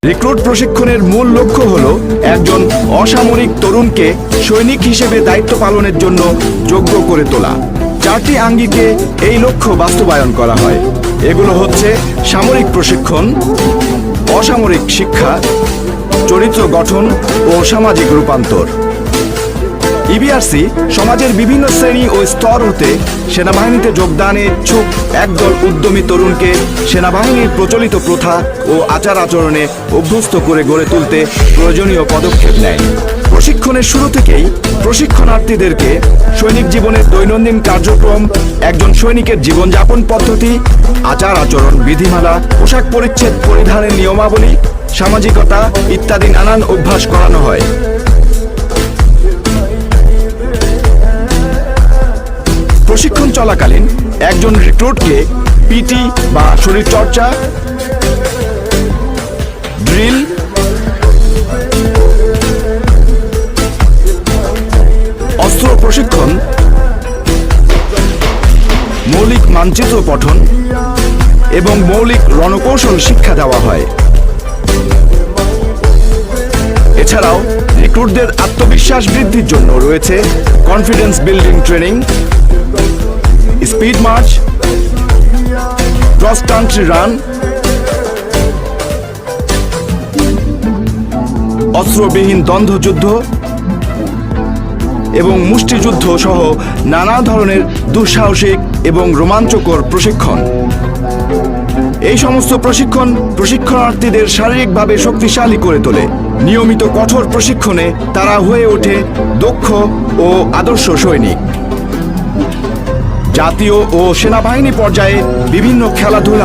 Recruit প্রশিক্ষণের মূল লক্ষ্য হল একজন অসামরিক তরুণকে সৈনিক হিসেবে দায়িত্ব পালনের জন্য যোগ্য করে তোলা। 4টি আঙ্গিকে এই লক্ষ্য বাস্তবায়ন করা হয়। এগুলো হচ্ছে সামরিক প্রশিক্ষণ, অসামরিক শিক্ষা, চরিত্র গঠন ও সামাজিক রূপান্তর। ইবিআরসি সমাজের বিভিন্ন শ্রেণী ও স্তর হতে সেনাবাহিনীতে যোগদানে ইচ্ছুক একদল উদ্যমী তরুণকে সেনাবাহিনীর প্রচলিত প্রথা ও আচার আচরণে অভ্যস্ত করে গড়ে তুলতে প্রয়োজনীয় পদক্ষেপ নেয়। প্রশিক্ষণের শুরু থেকেই প্রশিক্ষণার্থীদেরকে সৈনিক জীবনের দৈনন্দিন কার্যক্রম, একজন সৈনিকের জীবনযাপন পদ্ধতি, আচার আচরণ, বিধিমালা, পোশাক পরিচ্ছদ পরিধানের নিয়মাবলী, সামাজিকতা ইত্যাদি নানান অভ্যাস করানো হয়। প্রশিক্ষণ চলাকালীন একজন রিক্রুটকে পিটি বা শরীরচর্চা, ড্রিল, অস্ত্র প্রশিক্ষণ, মৌলিক মানচিত্র পঠন এবং মৌলিক রণকৌশল শিক্ষা দেওয়া হয়। এছাড়াও রিক্রুটদের আত্মবিশ্বাস বৃদ্ধির জন্য রয়েছে confidence building training, speed march, cross country run, অস্ত্রবিহীন দ্বন্দ্বযুদ্ধ এবং মুষ্টিযুদ্ধ সহ নানা ধরনের দুঃসাহসিক এবং রোমাঞ্চকর প্রশিক্ষণ। এই সমস্ত প্রশিক্ষণ প্রশিক্ষণার্থীদের শারীরিকভাবে শক্তিশালী করে তোলে। নিয়মিত কঠোর প্রশিক্ষণে তারা হয়ে ওঠে দক্ষ ও আদর্শ সৈনিক। জাতীয় ও সেনাবাহিনী পর্যায়ে বিভিন্ন খেলাধুলা